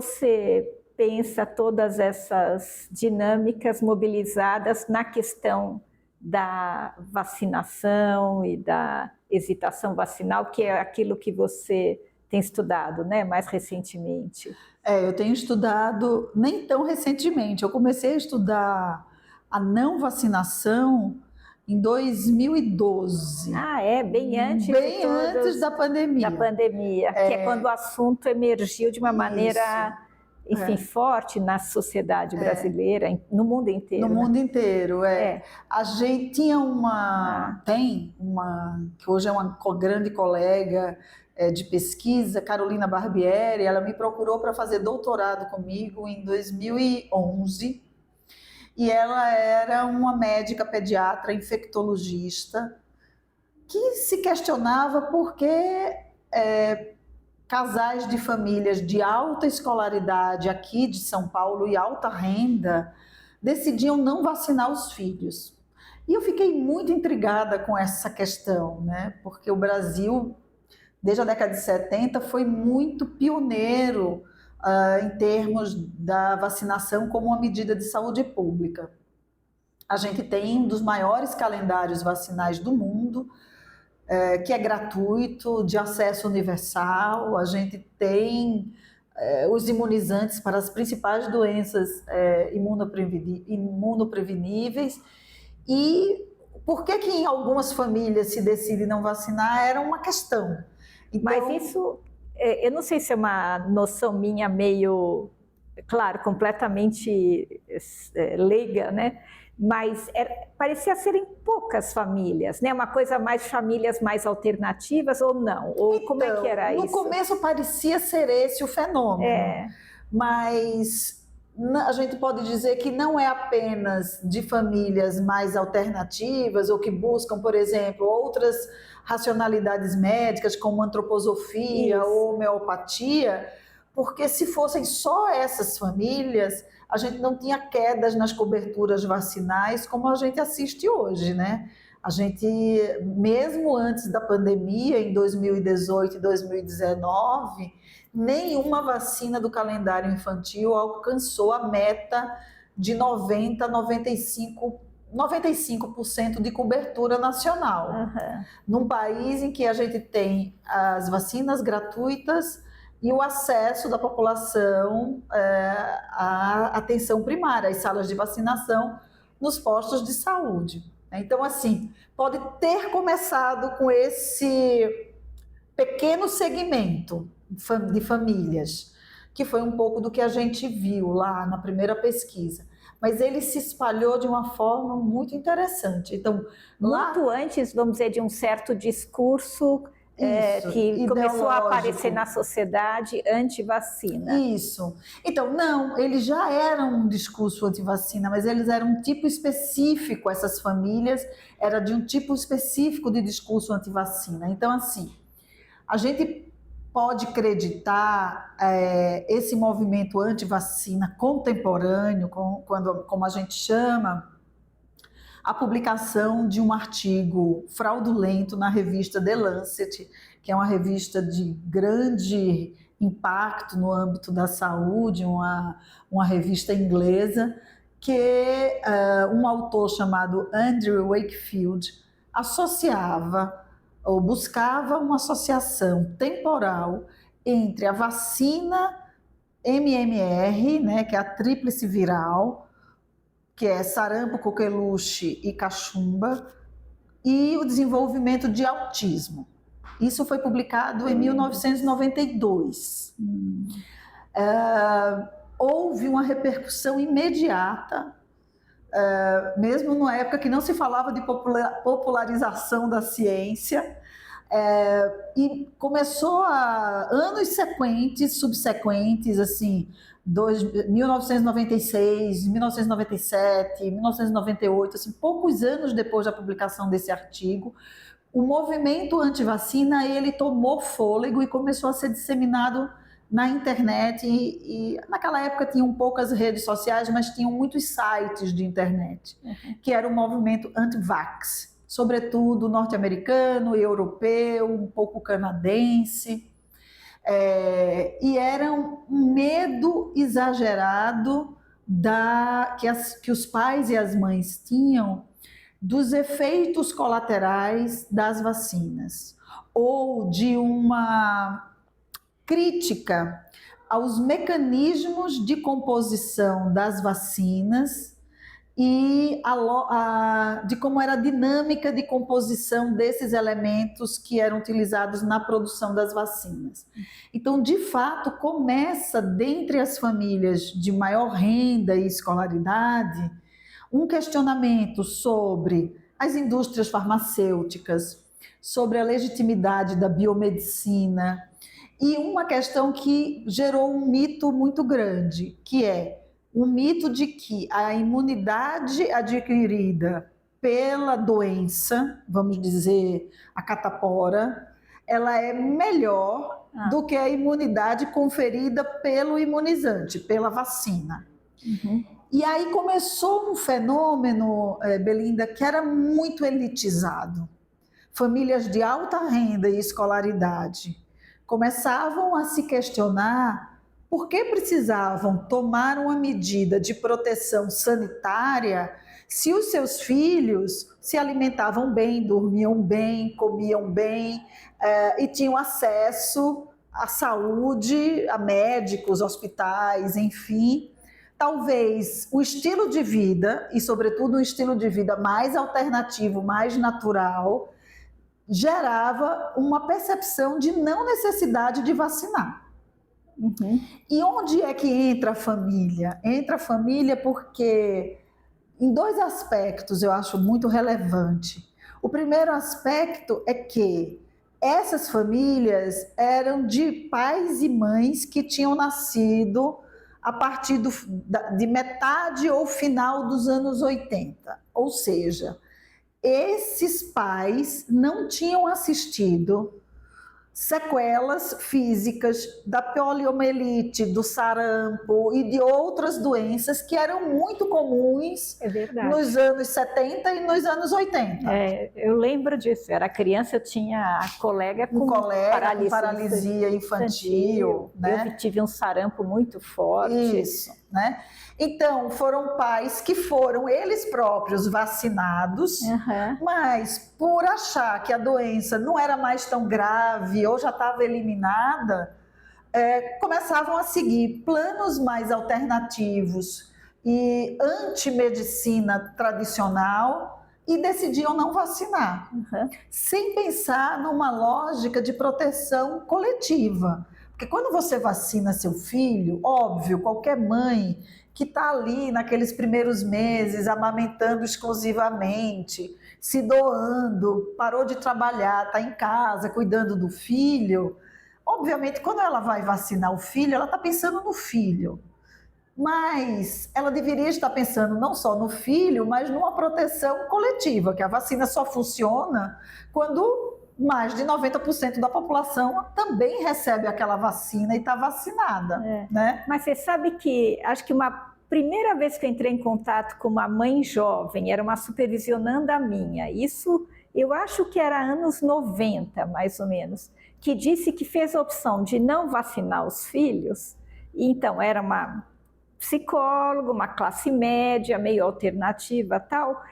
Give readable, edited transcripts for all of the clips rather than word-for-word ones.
você pensa todas essas dinâmicas mobilizadas na questão da vacinação e da hesitação vacinal, que é aquilo que você tem estudado, né, mais recentemente? Eu tenho estudado, nem tão recentemente, eu comecei a estudar a não vacinação em 2012. Bem antes bem antes da pandemia. Que é quando o assunto emergiu de uma maneira, Isso. enfim, forte na sociedade brasileira, no mundo inteiro. No mundo inteiro, É. A gente tinha tem uma, que hoje é uma grande colega de pesquisa, Carolina Barbieri, ela me procurou para fazer doutorado comigo em 2011, e ela era uma médica pediatra infectologista que se questionava por que casais de famílias de alta escolaridade aqui de São Paulo e alta renda decidiam não vacinar os filhos. E eu fiquei muito intrigada com essa questão, né? Porque o Brasil, desde a década de 70, foi muito pioneiro em termos da vacinação como uma medida de saúde pública. A gente tem um dos maiores calendários vacinais do mundo, que é gratuito, de acesso universal. A gente tem os imunizantes para as principais doenças imunopreveníveis. E por que em algumas famílias se decide não vacinar era uma questão. Então, mas isso, eu não sei se é uma noção minha meio, claro, completamente leiga, né? Mas parecia serem poucas famílias, né? Uma coisa mais famílias mais alternativas ou não? Ou então, como é que era isso? No começo parecia ser esse o fenômeno, mas a gente pode dizer que não é apenas de famílias mais alternativas ou que buscam, por exemplo, outras racionalidades médicas como antroposofia ou homeopatia, porque se fossem só essas famílias, a gente não tinha quedas nas coberturas vacinais como a gente assiste hoje, né? A gente, mesmo antes da pandemia, em 2018 e 2019, nenhuma vacina do calendário infantil alcançou a meta de 90% a 95% de cobertura nacional. Num país em que a gente tem as vacinas gratuitas e o acesso da população à atenção primária, às salas de vacinação nos postos de saúde. Então, assim, pode ter começado com esse pequeno segmento de famílias, que foi um pouco do que a gente viu lá na primeira pesquisa, mas ele se espalhou de uma forma muito interessante. Então, muito antes, vamos dizer, de um certo discurso que começou a aparecer na sociedade anti-vacina. Isso. Então, não, eles já eram um discurso anti-vacina, mas eles eram um tipo específico, essas famílias, era de um tipo específico de discurso anti-vacina. Então, assim, a gente pode acreditar esse movimento anti-vacina contemporâneo, como a gente chama, a publicação de um artigo fraudulento na revista The Lancet, que é uma revista de grande impacto no âmbito da saúde, uma revista inglesa, que um autor chamado Andrew Wakefield associava ou buscava uma associação temporal entre a vacina MMR, né, que é a tríplice viral, que é sarampo, coqueluche e cachumba, e o desenvolvimento de autismo. Isso foi publicado em 1992. Houve uma repercussão imediata, mesmo numa época que não se falava de popularização da ciência, e começou anos subsequentes, assim, 1996, 1997, 1998, assim, poucos anos depois da publicação desse artigo, o movimento anti-vacina, ele tomou fôlego e começou a ser disseminado na internet, e naquela época tinham poucas redes sociais, mas tinham muitos sites de internet, que era o movimento anti-vax, sobretudo norte-americano, europeu, um pouco canadense. E era um medo exagerado que os pais e as mães tinham dos efeitos colaterais das vacinas, ou de uma crítica aos mecanismos de composição das vacinas e de como era a dinâmica de composição desses elementos que eram utilizados na produção das vacinas. Então, de fato, começa, dentre as famílias de maior renda e escolaridade, um questionamento sobre as indústrias farmacêuticas, sobre a legitimidade da biomedicina, e uma questão que gerou um mito muito grande, que é o mito de que a imunidade adquirida pela doença, vamos dizer, a catapora, ela é melhor do que a imunidade conferida pelo imunizante, pela vacina. Uhum. E aí começou um fenômeno, Belinda, que era muito elitizado. Famílias de alta renda e escolaridade começavam a se questionar por que precisavam tomar uma medida de proteção sanitária se os seus filhos se alimentavam bem, dormiam bem, comiam bem e tinham acesso à saúde, a médicos, hospitais, enfim. Talvez o estilo de vida, e sobretudo um estilo de vida mais alternativo, mais natural, gerava uma percepção de não necessidade de vacinar. Uhum. E onde é que entra a família? Entra a família porque, em dois aspectos, eu acho muito relevante. O primeiro aspecto é que essas famílias eram de pais e mães que tinham nascido a partir de metade ou final dos anos 80. Ou seja, esses pais não tinham assistido sequelas físicas da poliomielite, do sarampo e de outras doenças que eram muito comuns nos anos 70 e nos anos 80. Eu lembro disso, era criança, eu tinha a colega com paralisia infantil, né? Eu tive um sarampo muito forte. Isso, né? Então, foram pais que foram eles próprios vacinados, mas por achar que a doença não era mais tão grave ou já estava eliminada, começavam a seguir planos mais alternativos e antimedicina tradicional e decidiam não vacinar, sem pensar numa lógica de proteção coletiva. Porque quando você vacina seu filho, óbvio, qualquer mãe que está ali naqueles primeiros meses, amamentando exclusivamente, se doando, parou de trabalhar, está em casa, cuidando do filho, obviamente, quando ela vai vacinar o filho, ela está pensando no filho. Mas ela deveria estar pensando não só no filho, mas numa proteção coletiva, que a vacina só funciona quando mais de 90% da população também recebe aquela vacina e está vacinada. Né? Mas você sabe que, acho que uma primeira vez que eu entrei em contato com uma mãe jovem, era uma supervisionanda minha, isso eu acho que era anos 90, mais ou menos, que disse que fez a opção de não vacinar os filhos, então era uma psicóloga, uma classe média, meio alternativa tal.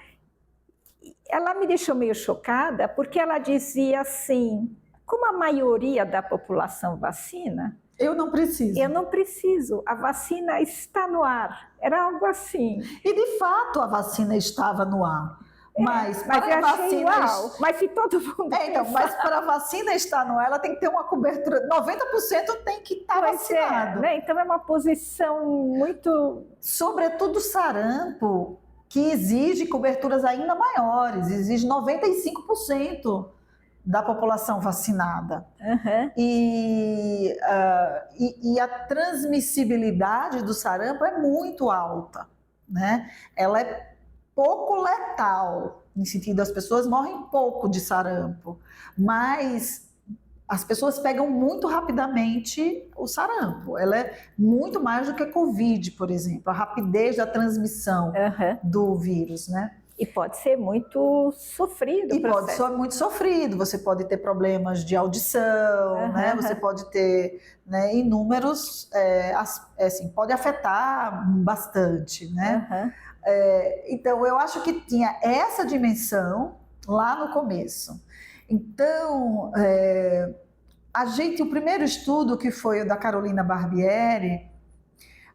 Ela me deixou meio chocada porque ela dizia assim, como a maioria da população vacina, eu não preciso. Eu não preciso, a vacina está no ar. Era algo assim. E de fato a vacina estava no ar. Mas para a vacina, mas se todo mundo mas para a vacina estar no ar, ela tem que ter uma cobertura, 90% tem que estar vacinado. Né? Então é uma posição muito... Sobretudo sarampo, que exige coberturas ainda maiores, exige 95% da população vacinada. E a transmissibilidade do sarampo é muito alta, né? Ela é pouco letal, no sentido as pessoas morrem pouco de sarampo, mas as pessoas pegam muito rapidamente o sarampo. Ela é muito mais do que a Covid, por exemplo, a rapidez da transmissão do vírus, né? E pode ser muito sofrido o processo. Pode ser muito sofrido, você pode ter problemas de audição, né? Você pode ter, né, inúmeros, assim, pode afetar bastante, né? Então, eu acho que tinha essa dimensão lá no começo. Então, o primeiro estudo, que foi o da Carolina Barbieri,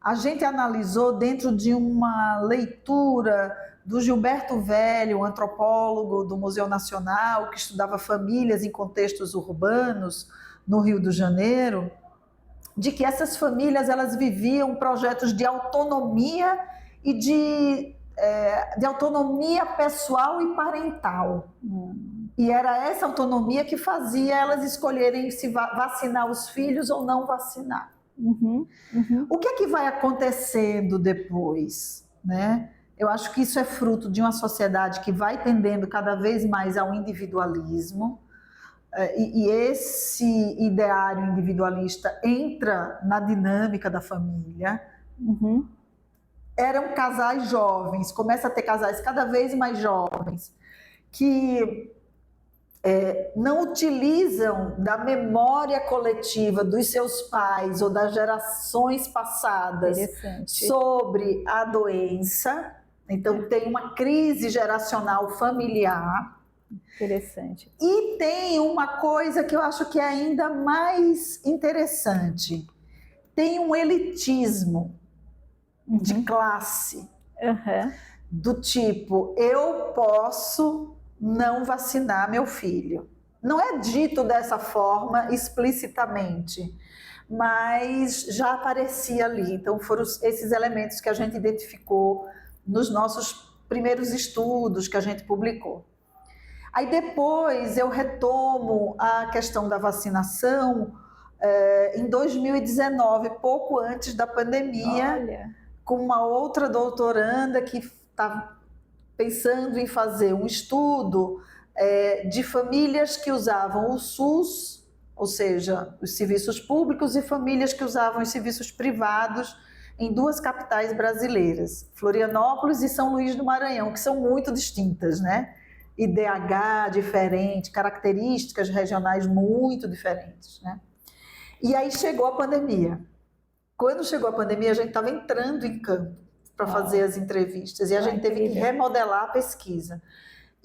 a gente analisou dentro de uma leitura do Gilberto Velho, um antropólogo do Museu Nacional, que estudava famílias em contextos urbanos no Rio de Janeiro, de que essas famílias elas viviam projetos de autonomia e de autonomia pessoal e parental. E era essa autonomia que fazia elas escolherem se vacinar os filhos ou não vacinar. O que é que vai acontecendo depois, né? Eu acho que isso é fruto de uma sociedade que vai tendendo cada vez mais ao individualismo, e esse ideário individualista entra na dinâmica da família. Eram casais jovens, começa a ter casais cada vez mais jovens, que não utilizam da memória coletiva dos seus pais ou das gerações passadas sobre a doença. Então, tem uma crise geracional familiar. Interessante. E tem uma coisa que eu acho que é ainda mais interessante. Tem um elitismo de classe, do tipo, eu posso não vacinar meu filho. Não é dito dessa forma explicitamente, mas já aparecia ali. Então, foram esses elementos que a gente identificou nos nossos primeiros estudos que a gente publicou. Aí depois eu retomo a questão da vacinação em 2019, pouco antes da pandemia, com uma outra doutoranda que estava pensando em fazer um estudo de famílias que usavam o SUS, ou seja, os serviços públicos, e famílias que usavam os serviços privados em duas capitais brasileiras, Florianópolis e São Luís do Maranhão, que são muito distintas, né? IDH diferente, características regionais muito diferentes, né? E aí chegou a pandemia. Quando chegou a pandemia, a gente estava entrando em campo para fazer as entrevistas e a gente teve que remodelar a pesquisa.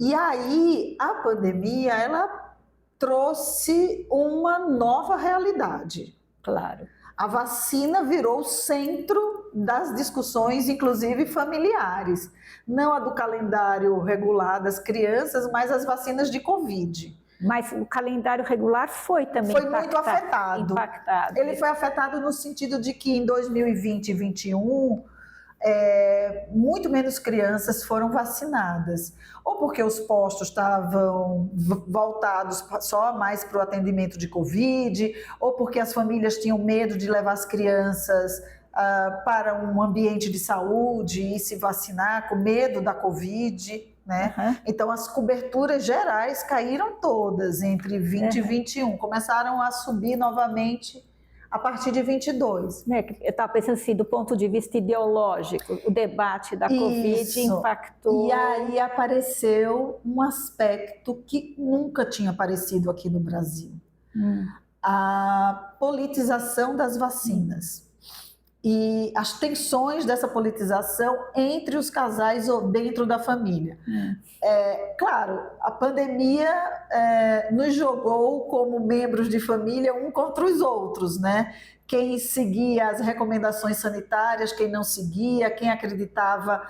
E aí a pandemia, ela trouxe uma nova realidade. Claro. A vacina virou o centro das discussões, inclusive familiares. Não a do calendário regular das crianças, mas as vacinas de Covid. Mas o calendário regular foi também muito afetado. Ele foi afetado no sentido de que em 2020 e 2021, muito menos crianças foram vacinadas. Ou porque os postos estavam voltados só mais para o atendimento de Covid, ou porque as famílias tinham medo de levar as crianças para um ambiente de saúde e se vacinar com medo da Covid, né? Então as coberturas gerais caíram todas entre 20 e 21, começaram a subir novamente a partir de 22. Eu estava pensando assim, do ponto de vista ideológico, o debate da Covid impactou. E aí apareceu um aspecto que nunca tinha aparecido aqui no Brasil. A politização das vacinas. E as tensões dessa politização entre os casais ou dentro da família. Claro, a pandemia nos jogou como membros de família um contra os outros, né? Quem seguia as recomendações sanitárias, quem não seguia, quem acreditava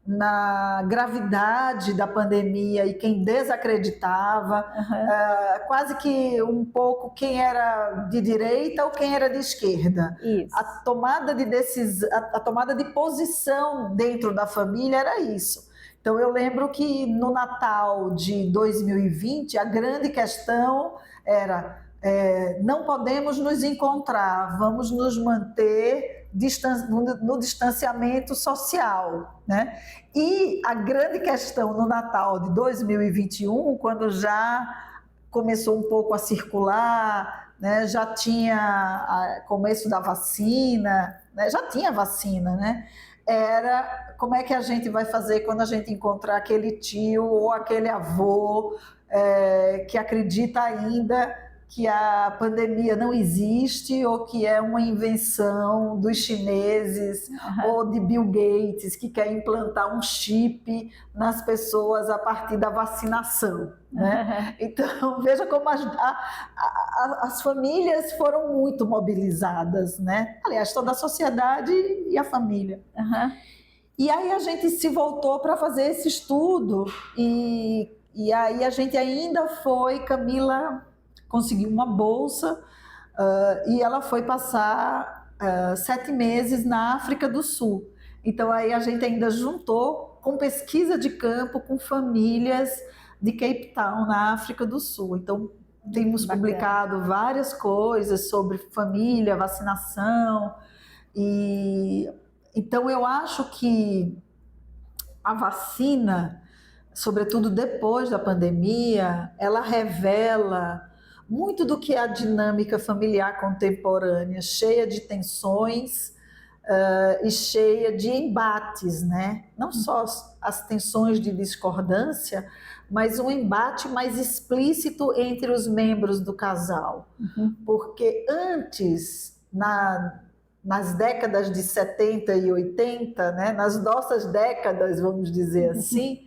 na gravidade da pandemia e quem desacreditava, quase que um pouco quem era de direita ou quem era de esquerda. Isso. A tomada de decisão, a tomada de posição dentro da família era isso. Então eu lembro que no Natal de 2020 a grande questão era não podemos nos encontrar, vamos nos manter no distanciamento social, né? E a grande questão no Natal de 2021, quando já começou um pouco a circular, né? Já tinha começo da vacina, né? Já tinha vacina, né? era como é que a gente vai fazer quando a gente encontrar aquele tio ou aquele avô que acredita ainda que a pandemia não existe ou que é uma invenção dos chineses ou de Bill Gates, que quer implantar um chip nas pessoas a partir da vacinação, né? Então, veja como as famílias foram muito mobilizadas, né? Aliás, toda a sociedade e a família. E aí a gente se voltou para fazer esse estudo e aí a gente ainda foi, Camila conseguiu uma bolsa e ela foi passar 7 meses na África do Sul. Então aí a gente ainda juntou com pesquisa de campo com famílias de Cape Town, na África do Sul. Então temos publicado várias coisas sobre família, vacinação. E então eu acho que a vacina, sobretudo depois da pandemia, ela revela muito do que é a dinâmica familiar contemporânea, cheia de tensões e cheia de embates, né? Não só as tensões de discordância, mas um embate mais explícito entre os membros do casal. Porque antes, nas décadas de 70 e 80, né, nas nossas décadas, vamos dizer assim,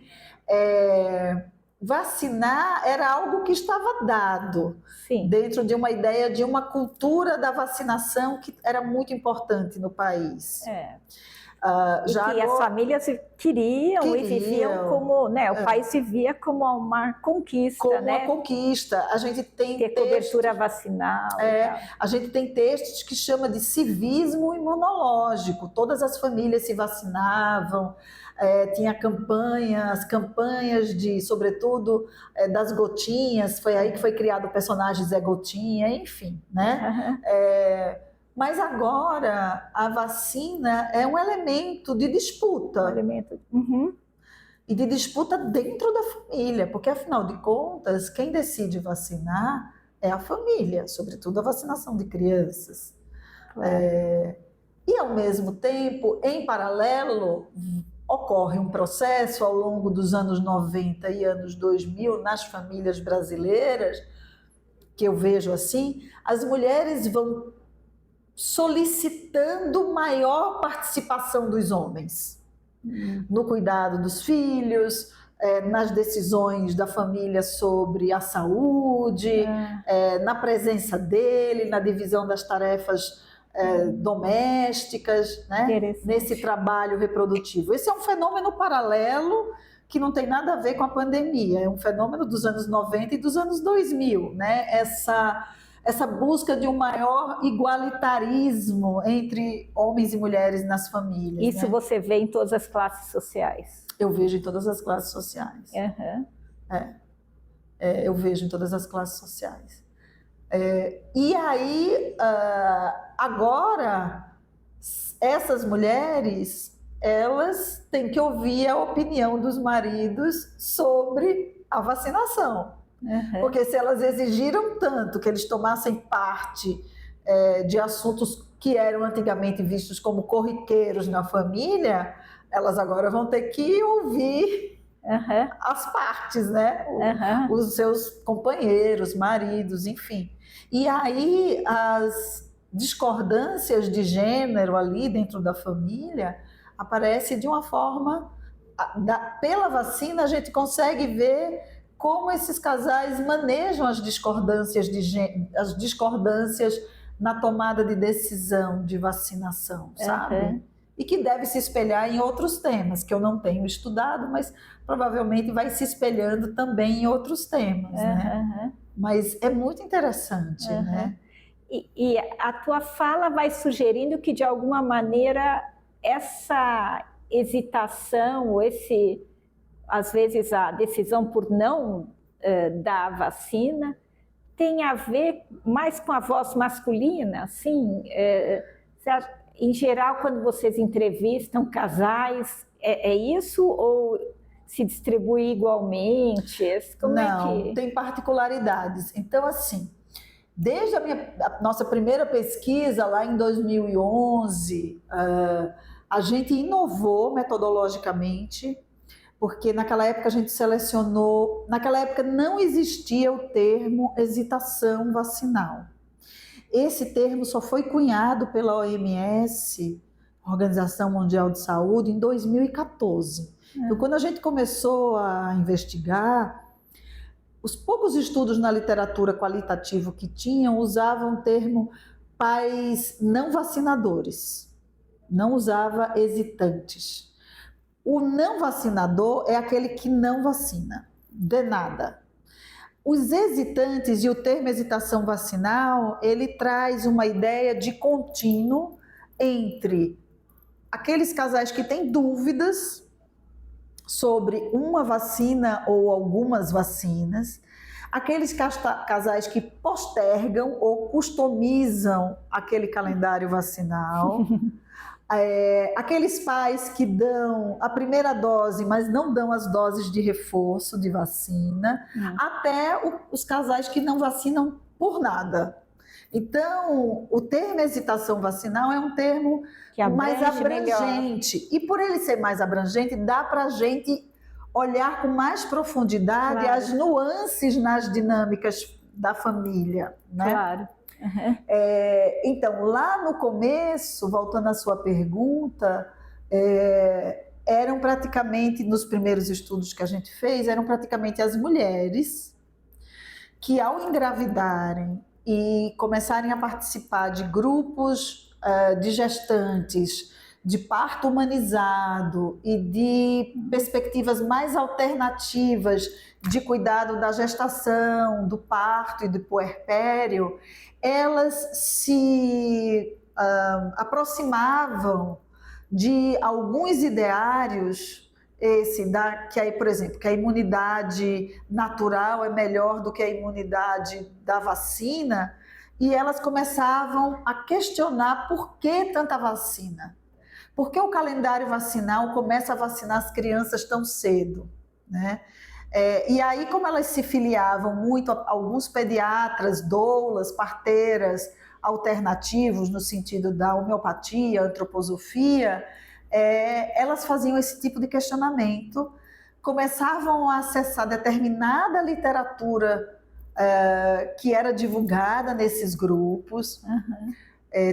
vacinar era algo que estava dado. Sim. Dentro de uma ideia de uma cultura da vacinação que era muito importante no país. E que as famílias queriam e viviam como, né, o país se via como uma conquista, como né? uma conquista. A gente tem ter cobertura vacinal. A gente tem textos que chama de civismo imunológico. Todas as famílias se vacinavam. Tinha as campanhas de, sobretudo, das gotinhas. Foi aí que foi criado o personagem Zé Gotinha, enfim, né? Mas agora a vacina é um elemento de disputa. E de disputa dentro da família, porque afinal de contas, quem decide vacinar é a família, sobretudo a vacinação de crianças. E ao mesmo tempo, em paralelo, ocorre um processo ao longo dos anos 90 e anos 2000 nas famílias brasileiras, que eu vejo assim, as mulheres vão solicitando maior participação dos homens no cuidado dos filhos, nas decisões da família sobre a saúde, na presença dele, na divisão das tarefas domésticas, né? Nesse trabalho reprodutivo. Esse é um fenômeno paralelo que não tem nada a ver com a pandemia, é um fenômeno dos anos 90 e dos anos 2000, né? Essa busca de um maior igualitarismo entre homens e mulheres nas famílias. Isso, né? Você vê em todas as classes sociais. Eu vejo em todas as classes sociais. Eu vejo em todas as classes sociais. E aí, agora, essas mulheres, elas têm que ouvir a opinião dos maridos sobre a vacinação. Porque se elas exigiram tanto que eles tomassem parte de assuntos que eram antigamente vistos como corriqueiros na família, elas agora vão ter que ouvir as partes, né? Os seus companheiros, maridos, enfim. E aí as discordâncias de gênero ali dentro da família aparecem de uma forma... Pela vacina a gente consegue ver como esses casais manejam as discordâncias de gênero, as discordâncias na tomada de decisão de vacinação, sabe? E que deve se espelhar em outros temas, que eu não tenho estudado, mas provavelmente vai se espelhando também em outros temas, né? Mas é muito interessante, né? E a tua fala vai sugerindo que, de alguma maneira, essa hesitação, às vezes a decisão por não dar a vacina, tem a ver mais com a voz masculina, assim? Em geral, quando vocês entrevistam casais, é isso ou se distribui igualmente? Não, tem particularidades. Então, assim, desde a nossa primeira pesquisa, lá em 2011, A gente inovou metodologicamente, porque naquela época a gente selecionou, naquela época não existia o termo hesitação vacinal. Esse termo só foi cunhado pela OMS, Organização Mundial de Saúde, em 2014. Então, quando a gente começou a investigar, os poucos estudos na literatura qualitativa que tinham usavam o termo pais não vacinadores, não usava hesitantes. O não vacinador é aquele que não vacina, de nada. Os hesitantes e o termo hesitação vacinal, ele traz uma ideia de contínuo entre aqueles casais que têm dúvidas sobre uma vacina ou algumas vacinas, aqueles casais que postergam ou customizam aquele calendário vacinal, aqueles pais que dão a primeira dose, mas não dão as doses de reforço de vacina, até os casais que não vacinam por nada. Então, o termo hesitação vacinal é um termo mais abrangente. Melhor. E por ele ser mais abrangente, dá para a gente olhar com mais profundidade as nuances nas dinâmicas da família, né? Claro. Uhum. Então, lá no começo, voltando à sua pergunta, eram praticamente, nos primeiros estudos que a gente fez, eram praticamente as mulheres que, ao engravidarem e começarem a participar de grupos de gestantes, de parto humanizado e de perspectivas mais alternativas de cuidado da gestação, do parto e do puerpério, elas se aproximavam de alguns ideários, por exemplo, que a imunidade natural é melhor do que a imunidade da vacina, e elas começavam a questionar por que tanta vacina. Por que o calendário vacinal começa a vacinar as crianças tão cedo, né? E aí, como elas se filiavam muito a alguns pediatras, doulas, parteiras alternativos, no sentido da homeopatia, antroposofia, elas faziam esse tipo de questionamento, começavam a acessar determinada literatura que era divulgada nesses grupos,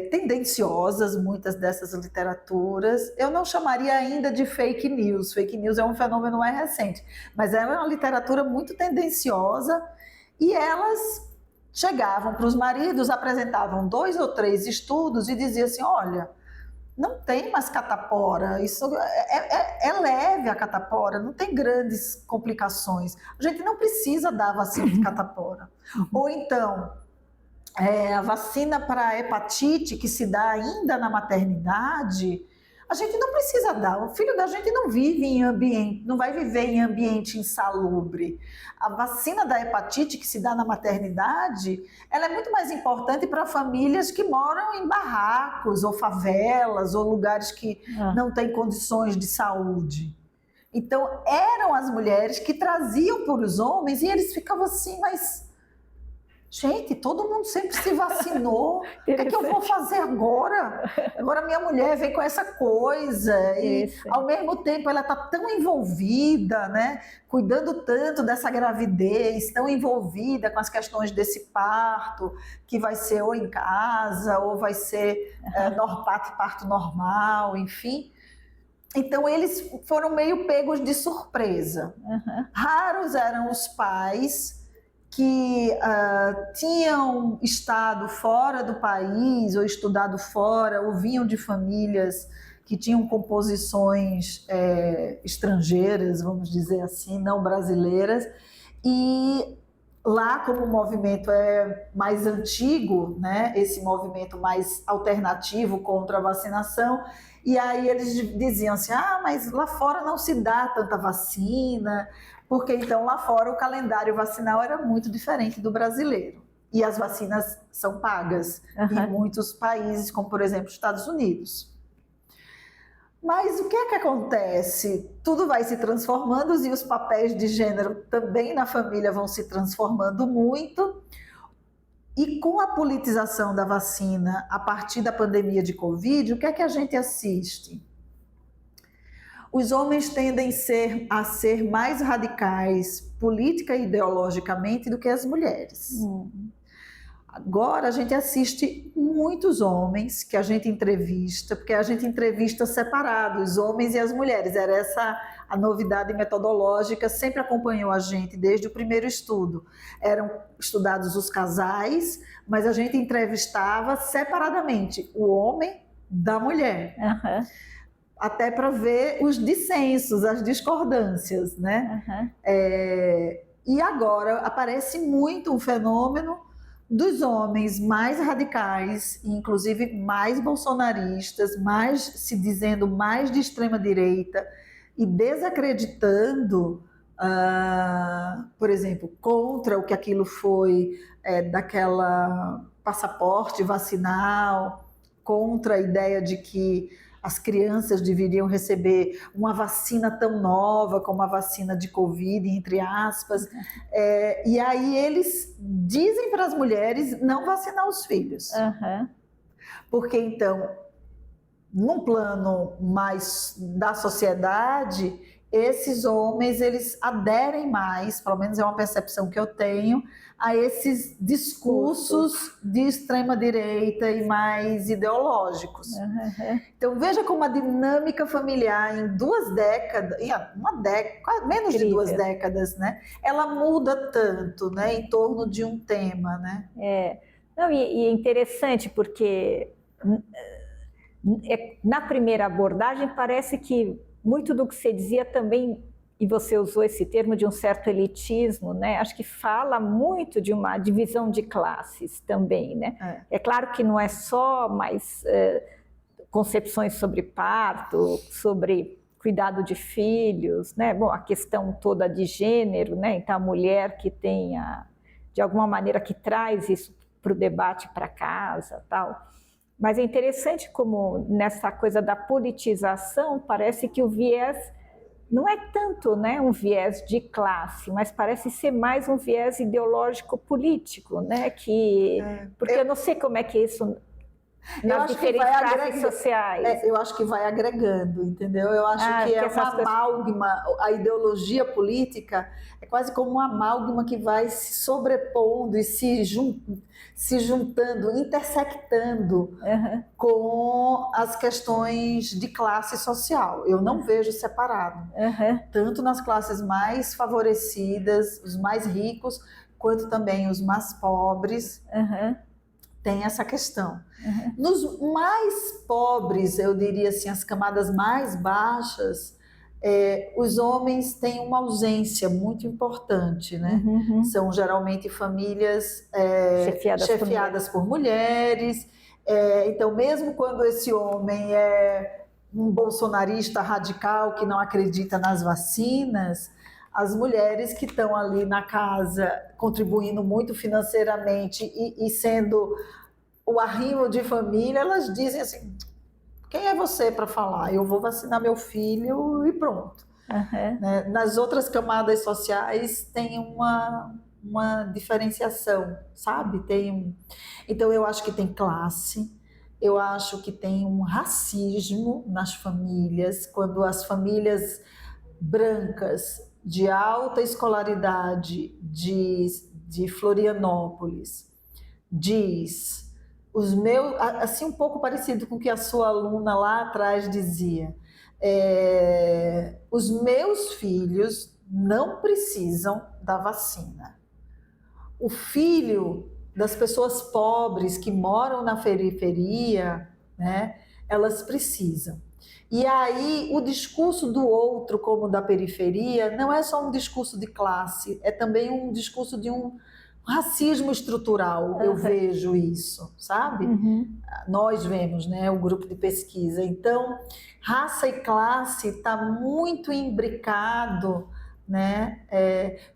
tendenciosas, muitas dessas literaturas. Eu não chamaria ainda de fake news. Fake news é um fenômeno mais recente, mas era uma literatura muito tendenciosa, e elas chegavam para os maridos, apresentavam 2 ou 3 estudos e diziam assim: olha, não tem mais catapora, isso é leve a catapora, não tem grandes complicações, a gente não precisa dar vacina de catapora. Ou então, a vacina para a hepatite, que se dá ainda na maternidade, a gente não precisa dar. O filho da gente não vive em ambiente, não vai viver em ambiente insalubre. A vacina da hepatite, que se dá na maternidade, ela é muito mais importante para famílias que moram em barracos ou favelas ou lugares que não têm condições de saúde. Então, eram as mulheres que traziam para os homens, e eles ficavam assim: mas gente, todo mundo sempre se vacinou, o que é que eu vou fazer agora? Agora minha mulher vem com essa coisa, e ao mesmo tempo ela está tão envolvida, né? Cuidando tanto dessa gravidez, tão envolvida com as questões desse parto, que vai ser ou em casa, ou vai ser parto normal, enfim. Então eles foram meio pegos de surpresa. Raros eram os pais que tinham estado fora do país ou estudado fora, ou vinham de famílias que tinham composições estrangeiras, vamos dizer assim, não brasileiras, e lá, como o movimento é mais antigo, né, esse movimento mais alternativo contra a vacinação, e aí eles diziam assim: mas lá fora não se dá tanta vacina, porque então lá fora o calendário vacinal era muito diferente do brasileiro. E as vacinas são pagas em muitos países, como por exemplo os Estados Unidos. Mas o que é que acontece? Tudo vai se transformando, e os papéis de gênero também na família vão se transformando muito. E com a politização da vacina a partir da pandemia de Covid, o que é que a gente assiste? Os homens tendem a ser mais radicais política e ideologicamente do que as mulheres. Agora a gente assiste muitos homens que a gente entrevista, porque a gente entrevista separado, os homens e as mulheres. Era essa a novidade metodológica, sempre acompanhou a gente desde o primeiro estudo. Eram estudados os casais, mas a gente entrevistava separadamente o homem da mulher. Até para ver os dissensos, as discordâncias, né? E agora aparece muito um fenômeno dos homens mais radicais, inclusive mais bolsonaristas, mais se dizendo mais de extrema direita e desacreditando, por exemplo, contra o que aquilo foi daquela passaporte vacinal, contra a ideia de que as crianças deveriam receber uma vacina tão nova como a vacina de Covid, entre aspas. E aí eles dizem para as mulheres não vacinar os filhos. Porque então, num plano mais da sociedade, esses homens eles aderem mais, pelo menos é uma percepção que eu tenho, a esses discursos de extrema direita e mais ideológicos. Então veja como a dinâmica familiar em 2 décadas, menos de 2 décadas, né? Ela muda tanto, né? Em torno de um tema, né? Não, e é interessante porque na primeira abordagem parece que muito do que você dizia também, e você usou esse termo de um certo elitismo, né? Acho que fala muito de uma divisão de classes também, né? É claro que não é só mais concepções sobre parto, sobre cuidado de filhos, né? Bom, a questão toda de gênero, né? Então a mulher que tenha, de alguma maneira, que traz isso para o debate para casa, tal. Mas é interessante como nessa coisa da politização parece que o viés não é tanto, né, um viés de classe, mas parece ser mais um viés ideológico político, né? Porque eu não sei como é que é isso nas diferentes classes sociais. Eu acho que vai agregando, entendeu? Eu acho que é uma amálgama, a ideologia política é quase como uma amálgama que vai se sobrepondo e se juntando, intersectando com as questões de classe social. Eu não vejo separado. Tanto nas classes mais favorecidas, os mais ricos, quanto também os mais pobres. Tem essa questão. Nos mais pobres, eu diria assim, as camadas mais baixas, os homens têm uma ausência muito importante, né? São geralmente famílias chefiadas por mulheres. Então, mesmo quando esse homem é um bolsonarista radical que não acredita nas vacinas, as mulheres que estão ali na casa contribuindo muito financeiramente e sendo o arrimo de família, elas dizem assim, quem é você para falar? Eu vou vacinar meu filho e pronto. Né? Nas outras camadas sociais tem uma diferenciação, sabe? Então eu acho que tem classe, eu acho que tem um racismo nas famílias, quando as famílias brancas de alta escolaridade de Florianópolis diz, assim um pouco parecido com o que a sua aluna lá atrás dizia, os meus filhos não precisam da vacina. O filho das pessoas pobres que moram na periferia, né, elas precisam. E aí o discurso do outro como da periferia não é só um discurso de classe, é também um discurso de um racismo estrutural. Eu vejo isso, sabe? Nós vemos, né, o grupo de pesquisa. Então, raça e classe está muito imbricado, né?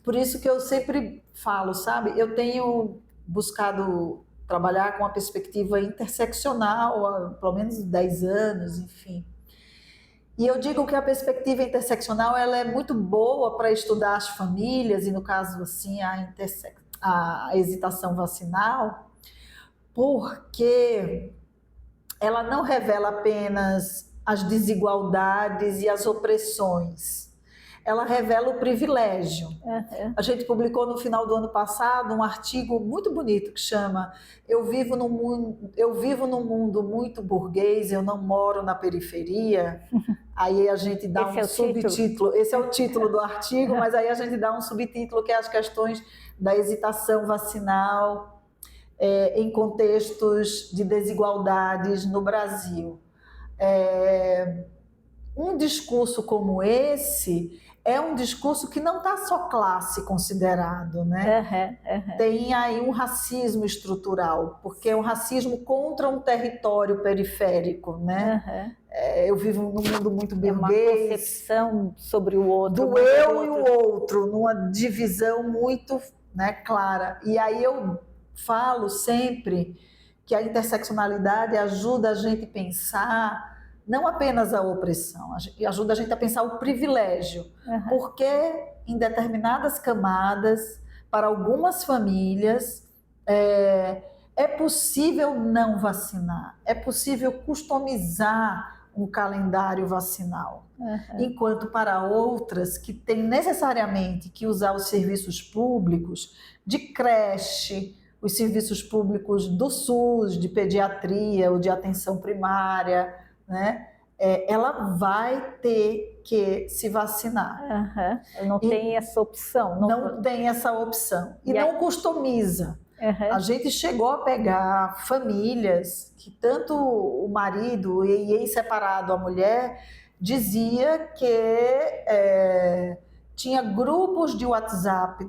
Por isso que eu sempre falo, sabe? Eu tenho buscado trabalhar com uma perspectiva interseccional há pelo menos 10 anos, enfim. E eu digo que a perspectiva interseccional ela é muito boa para estudar as famílias, e no caso assim a hesitação vacinal, porque ela não revela apenas as desigualdades e as opressões. Ela revela o privilégio. Uhum. A gente publicou no final do ano passado um artigo muito bonito que chama Eu vivo num mundo muito burguês, eu não moro na periferia. Aí a gente dá um subtítulo, esse é o título do artigo, mas aí a gente dá um subtítulo que é as questões da hesitação vacinal em contextos de desigualdades no Brasil. Um discurso como esse é um discurso que não está só classe considerado, né? Tem aí um racismo estrutural, porque é um racismo contra um território periférico, né? Eu vivo num mundo muito burguês. É uma concepção sobre o outro. Do eu e o outro, numa divisão muito, né, clara. E aí eu falo sempre que a interseccionalidade ajuda a gente a pensar não apenas a opressão, ajuda a gente a pensar o privilégio, porque em determinadas camadas, para algumas famílias, é possível não vacinar, é possível customizar um calendário vacinal, enquanto para outras que têm necessariamente que usar os serviços públicos de creche, os serviços públicos do SUS, de pediatria ou de atenção primária, né? Ela vai ter que se vacinar. Não tem essa opção. Não tem essa opção. E não customiza. A gente chegou a pegar famílias que tanto o marido e em separado a mulher dizia que tinha grupos de WhatsApp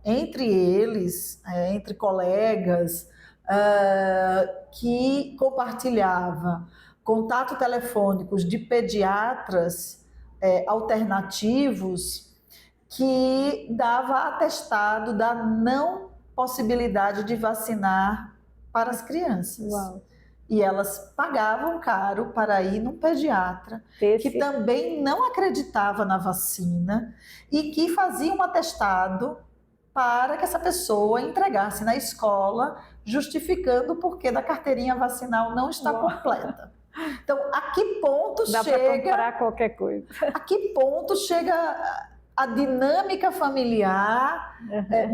entre eles, entre colegas, que compartilhava contato telefônicos de pediatras alternativos que dava atestado da não possibilidade de vacinar para as crianças. Uau. E elas pagavam caro para ir num pediatra que também não acreditava na vacina e que fazia um atestado para que essa pessoa entregasse na escola, justificando o porquê da carteirinha vacinal não está completa. Então, a que ponto Dá para comprar qualquer coisa? A que ponto chega a dinâmica familiar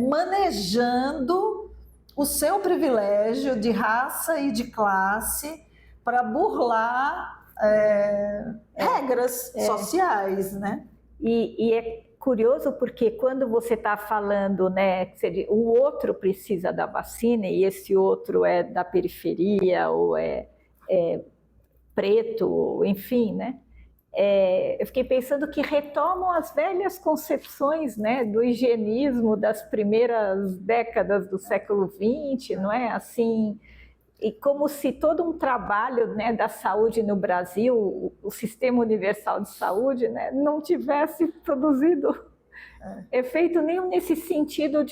manejando o seu privilégio de raça e de classe para burlar regras sociais, né? E é curioso porque quando você está falando, né, que o outro precisa da vacina e esse outro é da periferia ou é preto, enfim, né? Eu fiquei pensando que retomam as velhas concepções, né, do higienismo das primeiras décadas do século XX, não é? Assim, e como se todo um trabalho, né, da saúde no Brasil, o Sistema Universal de Saúde, né, não tivesse produzido efeito nenhum nesse sentido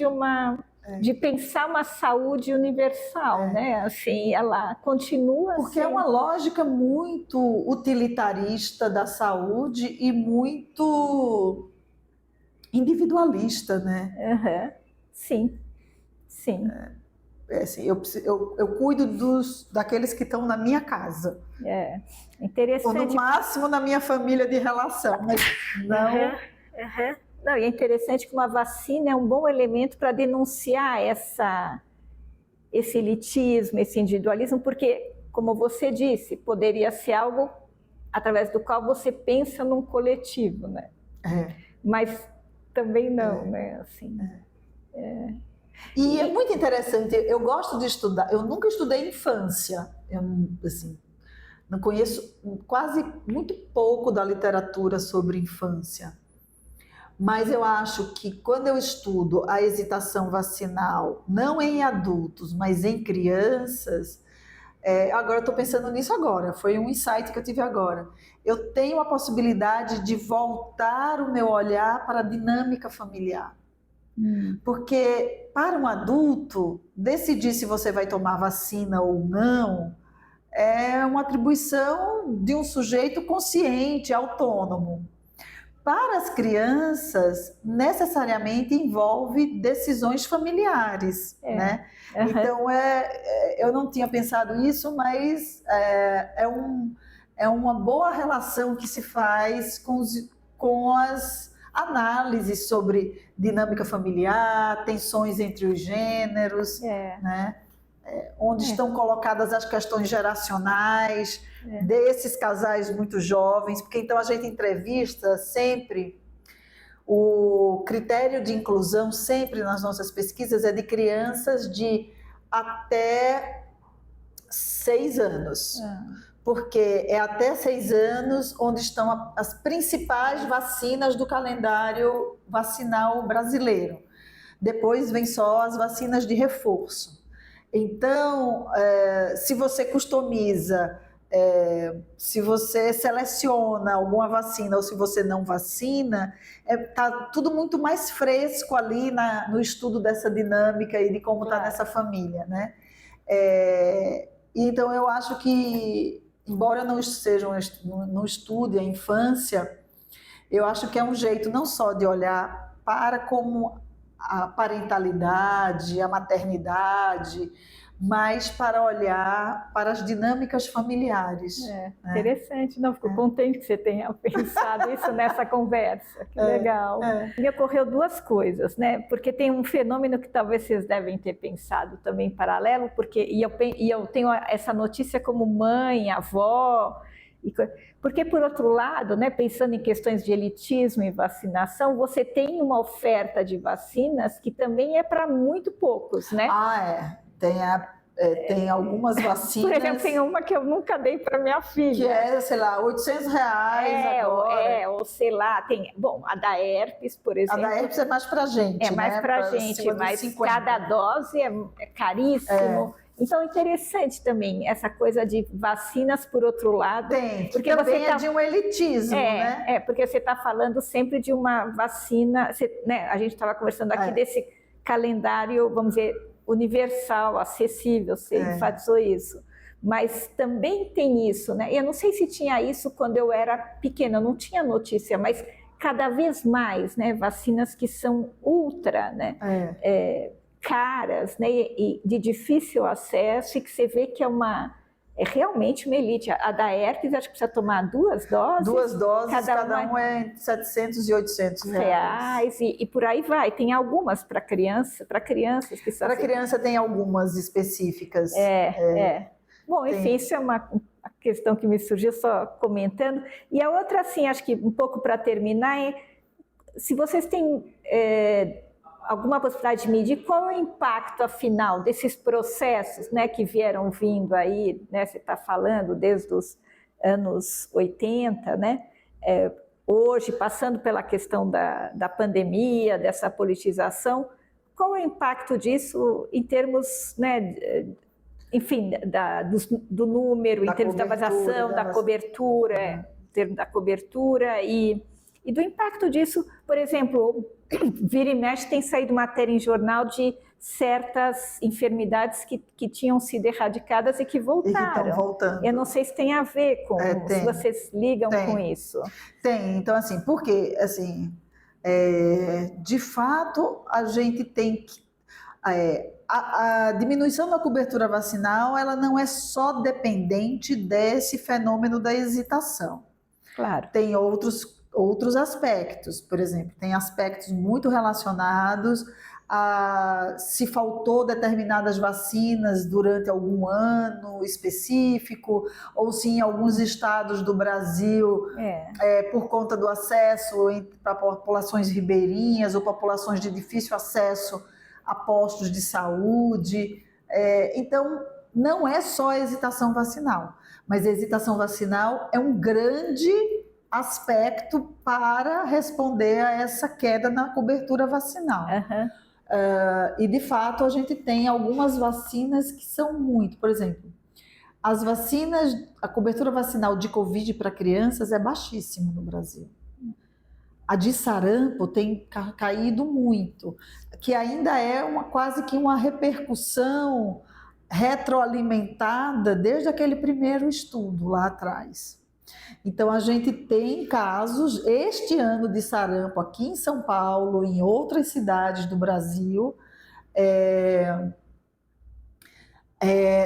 de pensar uma saúde universal, né? Assim, ela continua. Porque é uma lógica muito utilitarista da saúde e muito individualista, né? Sim, sim. Assim, eu cuido daqueles que estão na minha casa. Interessante. Ou no máximo na minha família de relação, mas não. Não, e é interessante que uma vacina é um bom elemento para denunciar esse elitismo, esse individualismo, porque, como você disse, poderia ser algo através do qual você pensa num coletivo, né? Mas também não, né? Assim, E é muito interessante, eu gosto de estudar, eu nunca estudei infância, eu assim, não conheço quase muito pouco da literatura sobre infância. Mas eu acho que quando eu estudo a hesitação vacinal, não em adultos, mas em crianças, agora eu estou pensando nisso agora, foi um insight que eu tive agora. Eu tenho a possibilidade de voltar o meu olhar para a dinâmica familiar. Porque para um adulto, decidir se você vai tomar vacina ou não é uma atribuição de um sujeito consciente, autônomo. Para as crianças, necessariamente envolve decisões familiares, né? Então, eu não tinha pensado isso, mas é uma boa relação que se faz com as análises sobre dinâmica familiar, tensões entre os gêneros, né? Onde estão colocadas as questões geracionais desses casais muito jovens, porque então a gente entrevista sempre, o critério de inclusão sempre nas nossas pesquisas é de crianças de até 6 anos. Porque é até 6 anos onde estão as principais vacinas do calendário vacinal brasileiro. Depois vem só as vacinas de reforço. Então, se você customiza, se você seleciona alguma vacina ou se você não vacina, está tudo muito mais fresco ali no estudo dessa dinâmica e de como está nessa família, né? Então, eu acho que, embora não estude a infância, eu acho que é um jeito não só de olhar para como a parentalidade, a maternidade, mas para olhar para as dinâmicas familiares. Interessante, não, fico contente que você tenha pensado isso nessa conversa, que legal. Me ocorreu 2 coisas, né? Porque tem um fenômeno que talvez vocês devem ter pensado também em paralelo, porque eu tenho essa notícia como mãe, avó, porque por outro lado, né, pensando em questões de elitismo e vacinação, você tem uma oferta de vacinas que também é para muito poucos, né? Tem algumas vacinas... Por exemplo, tem uma que eu nunca dei para minha filha. Que é, sei lá, R$800 agora. Ou sei lá, tem... Bom, a da herpes, por exemplo... A da herpes é mais para gente, né? É mais para gente, mas cada dose é caríssimo. Então, interessante também essa coisa de vacinas, por outro lado. Tem, porque também é de um elitismo, né? Porque você está falando sempre de uma vacina... né? A gente estava conversando aqui desse calendário, vamos dizer, universal, acessível, você enfatizou isso. Mas também tem isso, né? Eu não sei se tinha isso quando eu era pequena, eu não tinha notícia, mas cada vez mais, né? Vacinas que são ultra, né? Caras, né? E de difícil acesso, e que você vê que é realmente uma elite. A da herpes, acho que precisa tomar 2 doses. 2 doses, cada um é entre R$700 e R$800. E por aí vai. Tem algumas para crianças que são... Para criança tem algumas específicas. Bom, enfim, isso é uma questão que me surgiu só comentando. E a outra, assim, acho que um pouco para terminar, é se vocês têm alguma possibilidade de medir qual é o impacto, afinal, desses processos, né, que vieram vindo aí, né, você está falando desde os anos 80, né, hoje, passando pela questão da pandemia, dessa politização, qual é o impacto disso em termos, né, enfim, do número, em termos da vacinação, da cobertura, em termos da cobertura e do impacto disso, por exemplo, vira e mexe tem saído matéria em jornal de certas enfermidades que tinham sido erradicadas e que voltaram. E que estão voltando. Eu não sei se tem a ver com, se vocês ligam com isso. Tem, então assim, porque assim, de fato a gente tem que... a diminuição da cobertura vacinal, ela não é só dependente desse fenômeno da hesitação. Claro. Tem outros aspectos, por exemplo, tem aspectos muito relacionados a se faltou determinadas vacinas durante algum ano específico, ou se em alguns estados do Brasil, por conta do acesso para populações ribeirinhas ou populações de difícil acesso a postos de saúde. Então, não é só a hesitação vacinal, mas a hesitação vacinal é um grande aspecto para responder a essa queda na cobertura vacinal. E, de fato, a gente tem algumas vacinas que são muito, por exemplo, as vacinas, a cobertura vacinal de Covid para crianças é baixíssima no Brasil. A de sarampo tem caído muito, que ainda é quase que uma repercussão retroalimentada desde aquele primeiro estudo lá atrás. Então, a gente tem casos, este ano, de sarampo aqui em São Paulo, em outras cidades do Brasil.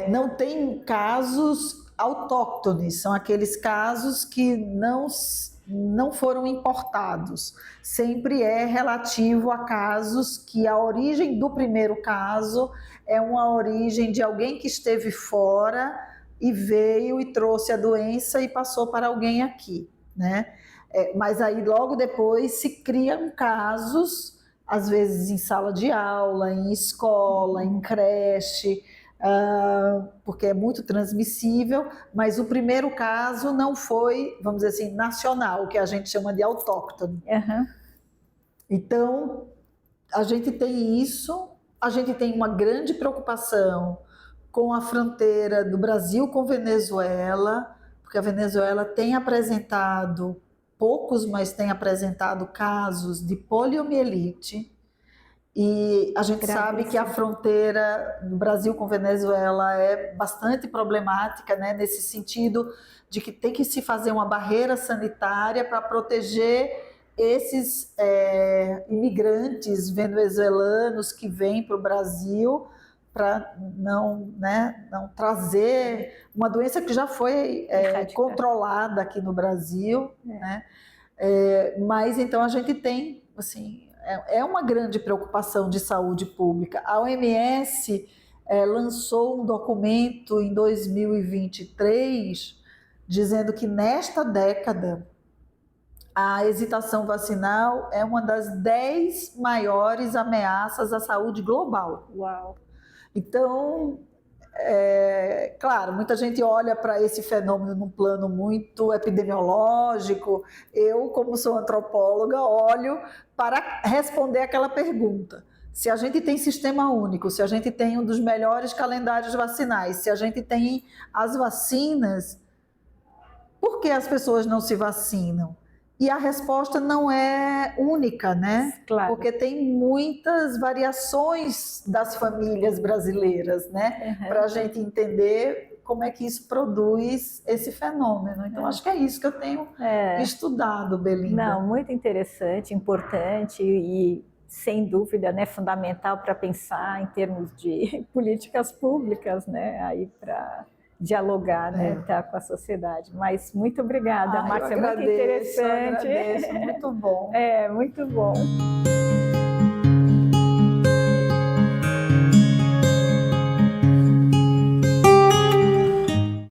Não tem casos autóctones, são aqueles casos que não foram importados. Sempre é relativo a casos que a origem do primeiro caso é uma origem de alguém que esteve fora e veio e trouxe a doença e passou para alguém aqui, né? Mas aí logo depois se criam casos, às vezes em sala de aula, em escola, em creche, porque é muito transmissível, mas o primeiro caso não foi, vamos dizer assim, nacional, que a gente chama de autóctone. Uhum. Então, a gente tem isso, a gente tem uma grande preocupação com a fronteira do Brasil com Venezuela, porque a Venezuela tem apresentado, poucos, mas tem apresentado casos de poliomielite. E a gente sabe que a fronteira do Brasil com Venezuela é bastante problemática, né, nesse sentido de que tem que se fazer uma barreira sanitária para proteger esses imigrantes venezuelanos que vêm para o Brasil, para não trazer uma doença que já foi controlada aqui no Brasil, né? Mas então a gente tem, assim, é uma grande preocupação de saúde pública. A OMS lançou um documento em 2023 dizendo que nesta década a hesitação vacinal é uma das 10 maiores ameaças à saúde global. Uau! Então, claro, muita gente olha para esse fenômeno num plano muito epidemiológico. Eu, como sou antropóloga, olho para responder aquela pergunta. Se a gente tem sistema único, se a gente tem um dos melhores calendários vacinais, se a gente tem as vacinas, por que as pessoas não se vacinam? E a resposta não é única, né? Claro. Porque tem muitas variações das famílias brasileiras, né? Uhum. Para a gente entender como é que isso produz esse fenômeno. Então, acho que é isso que eu tenho estudado, Belinda. Não, muito interessante, importante e, sem dúvida, né, fundamental para pensar em termos de políticas públicas, né? Aí para dialogar, né, tá, com a sociedade. Mas muito obrigada, Márcia, muito interessante. Eu agradeço, muito bom. Muito bom.